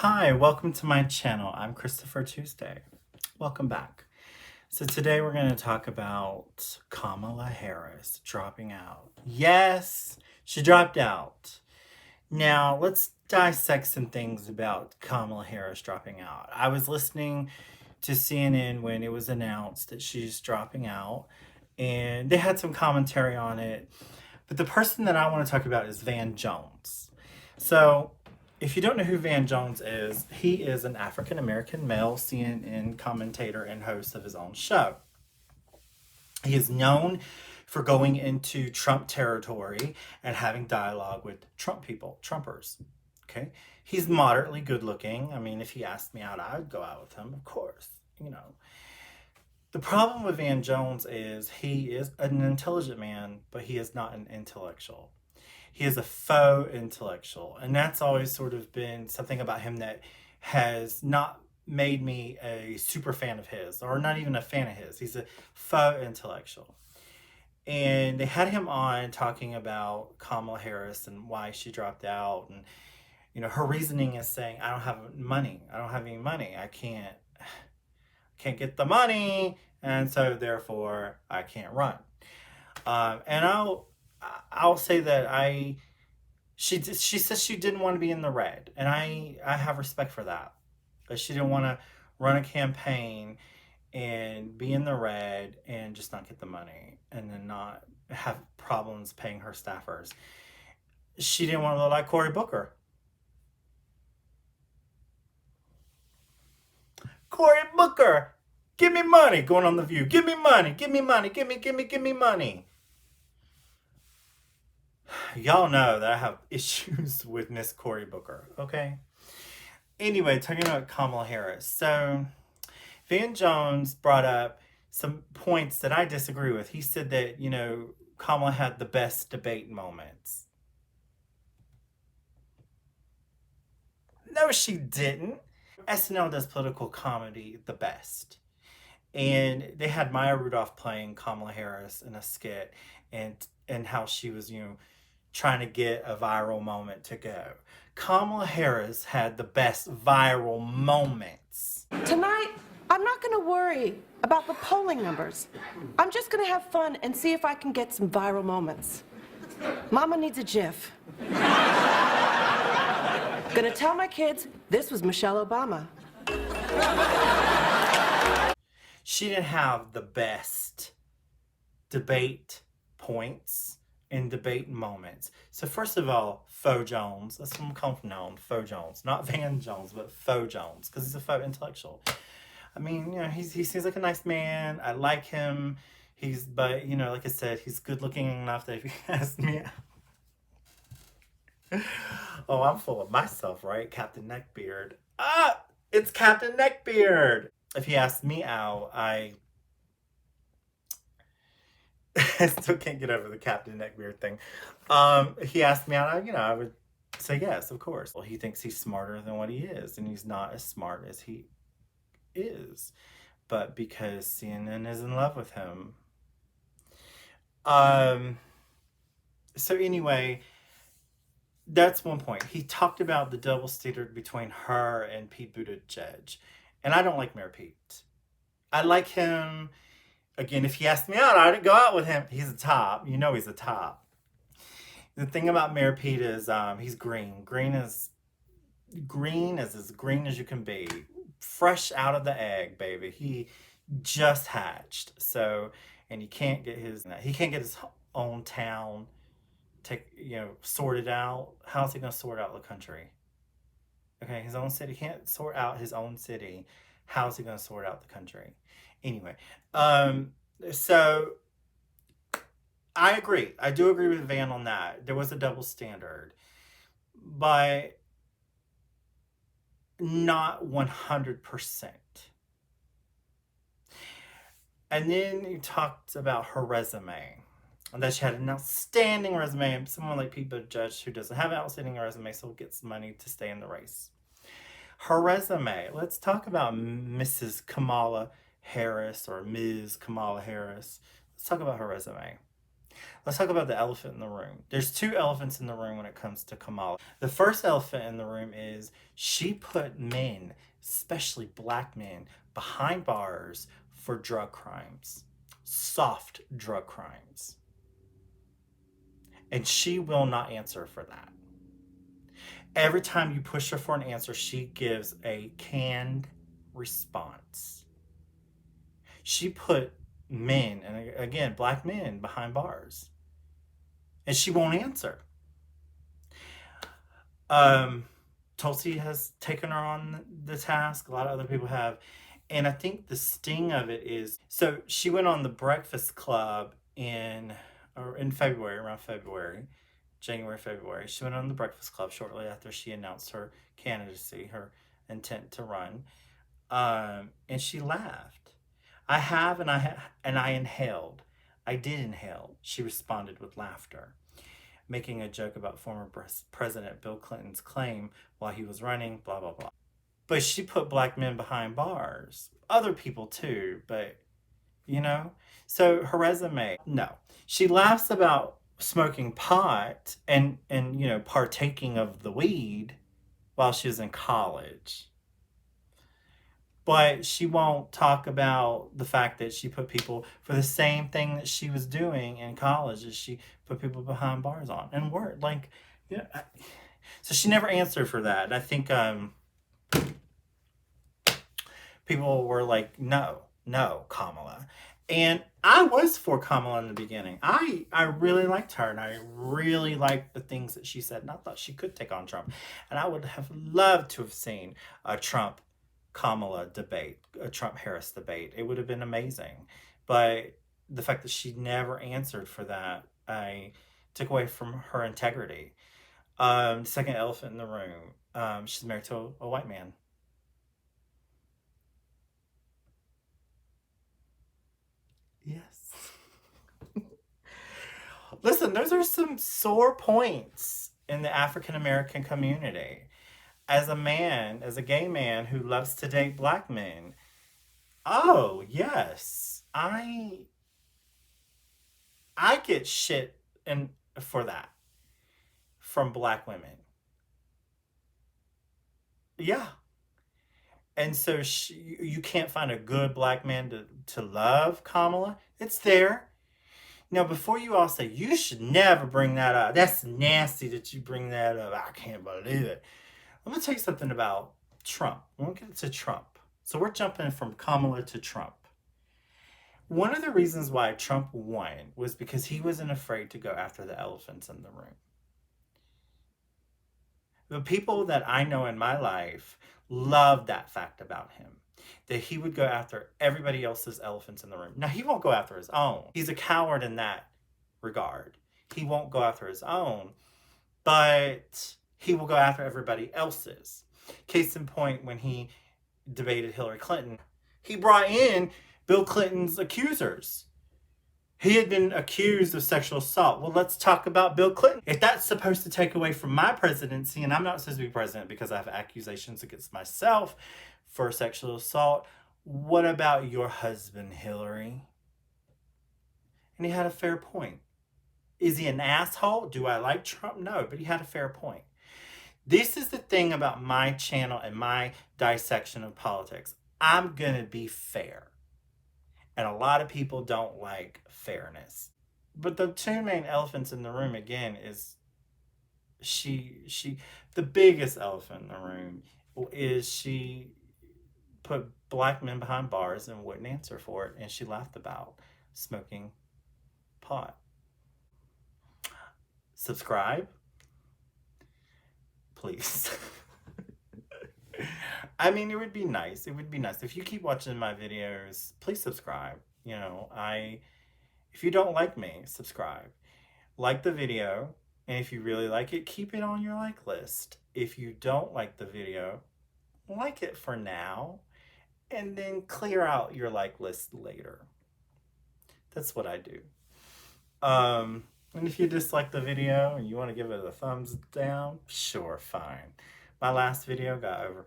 Hi, welcome to my channel. I'm Christopher Tuesday. Welcome back. So today we're going to talk about Kamala Harris dropping out. Yes, she dropped out. Now let's dissect some things about Kamala Harris dropping out. I was listening to CNN when it was announced that she's dropping out, and they had some commentary on it. But the person that I want to talk about is Van Jones. So, if you don't know who Van Jones is, he is an African American male CNN commentator and host of his own show. He is known for going into Trump territory and having dialogue with Trump people, Trumpers. Okay. He's moderately good looking. I mean, if he asked me out, I would go out with him, of course. You know. The problem with Van Jones is he is an intelligent man, but he is not an intellectual. He is a faux intellectual. And that's always sort of been something about him that has not made me a super fan of his, or not even a fan of his. He's a faux intellectual. And they had him on talking about Kamala Harris and why she dropped out. And, you know, her reasoning is saying, I don't have money. I don't have any money. I can't get the money, and so therefore I can't run. And I'll say that she says she didn't want to be in the red, and I have respect for that. But she didn't want to run a campaign and be in the red and just not get the money, and then not have problems paying her staffers. She didn't want to look like Cory Booker. Cory Booker, give me money, going on The View. Give me money, give me money, give me money. Y'all know that I have issues with Miss Cory Booker, okay? Anyway, talking about Kamala Harris. So, Van Jones brought up some points that I disagree with. He said that, you know, Kamala had the best debate moments. No, she didn't. SNL does political comedy the best. And they had Maya Rudolph playing Kamala Harris in a skit, and how she was, you know, trying to get a viral moment to go. Kamala Harris had the best viral moments. Tonight, I'm not going to worry about the polling numbers. I'm just going to have fun and see if I can get some viral moments. Mama needs a GIF. Gonna tell my kids this was Michelle Obama. She didn't have the best debate points and debate moments. So first of all, Faux Jones, that's what I'm calling from now on, Faux Jones. Not Van Jones, but Faux Jones, because he's a faux intellectual. I mean, you know, he seems like a nice man. I like him. But, you know, like I said, he's good looking enough that if you ask me oh, I'm full of myself, right? Captain Neckbeard. Ah! It's Captain Neckbeard! If he asked me out, I still can't get over the Captain Neckbeard thing. He asked me out, I would say yes, of course. Well, he thinks he's smarter than what he is, and he's not as smart as he is. But because CNN is in love with him. So anyway, that's one point. He talked about the double standard between her and Pete Buttigieg. And I don't like Mayor Pete. I like him. Again, if he asked me out, I'd go out with him. He's a top. You know he's a top. The thing about Mayor Pete is he's green. Green is as green as you can be. Fresh out of the egg, baby. He just hatched. So, and he can't get his own town sorted out. How's he going to sort out the country? Okay, his own city can't sort out his own city. How's he going to sort out the country? Anyway, so I agree. I do agree with Van on that. There was a double standard, but not 100%. And then you talked about her resume. And that she had an outstanding resume. Someone like Pete Buttigieg who doesn't have an outstanding resume so gets money to stay in the race. Her resume. Let's talk about Mrs. Kamala Harris or Ms. Kamala Harris. Let's talk about her resume. Let's talk about the elephant in the room. There's two elephants in the room when it comes to Kamala. The first elephant in the room is she put men, especially black men, behind bars for drug crimes, soft drug crimes. And she will not answer for that. Every time you push her for an answer, she gives a canned response. She put men, and again, black men, behind bars, and she won't answer. Um, Tulsi has taken her on the task. A lot of other people have. And I think the sting of it is so she went on the Breakfast Club in February, around February, January, February. She went on the Breakfast Club shortly after she announced her candidacy, her intent to run. And she laughed. I inhaled. I did inhale. She responded with laughter, making a joke about former President Bill Clinton's claim while he was running, blah, blah, blah. But she put black men behind bars. Other people too, but you know? So her resume, no. She laughs about smoking pot and partaking of the weed while she was in college. But she won't talk about the fact that she put people for the same thing that she was doing in college as she put people behind bars on. And word, like, so she never answered for that. And I think people were like, no, Kamala. And I was for Kamala in the beginning. I really liked her, and I really liked the things that she said, and I thought she could take on Trump. And I would have loved to have seen a Trump Kamala debate, a Trump Harris debate. It would have been amazing. But the fact that she never answered for that, I took away from her integrity. Second elephant in the room. She's married to a white man. Yes. Listen, those are some sore points in the African American community. As a man, as a gay man who loves to date black men, oh yes, I get shit and for that from black women. Yeah. And so you can't find a good black man to love Kamala. It's there. Now, before you all say, you should never bring that up. That's nasty that you bring that up. I can't believe it. I'm going to tell you something about Trump. We'll get to Trump. So we're jumping from Kamala to Trump. One of the reasons why Trump won was because he wasn't afraid to go after the elephants in the room. The people that I know in my life love that fact about him, that he would go after everybody else's elephants in the room. Now, he won't go after his own. He's a coward in that regard. He won't go after his own, but he will go after everybody else's. Case in point, when he debated Hillary Clinton, he brought in Bill Clinton's accusers. He had been accused of sexual assault. Well, let's talk about Bill Clinton. If that's supposed to take away from my presidency, and I'm not supposed to be president because I have accusations against myself for sexual assault, what about your husband, Hillary? And he had a fair point. Is he an asshole? Do I like Trump? No, but he had a fair point. This is the thing about my channel and my dissection of politics. I'm going to be fair. And a lot of people don't like fairness. But the two main elephants in the room, again, is the biggest elephant in the room is she put black men behind bars and wouldn't answer for it. And she laughed about smoking pot. Subscribe, please. I mean, it would be nice. It would be nice if you keep watching my videos. Please subscribe. If you don't like me, subscribe. Like the video, and if you really like it, keep it on your like list. If you don't like the video, like it for now, and then clear out your like list later. That's what I do. And if you dislike the video and you want to give it a thumbs down, sure, fine. My last video got over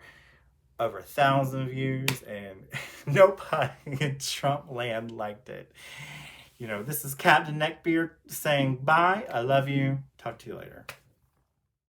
1,000 views, and nobody in Trump land liked it. This is Captain Neckbeard saying bye. I love you. Talk to you later.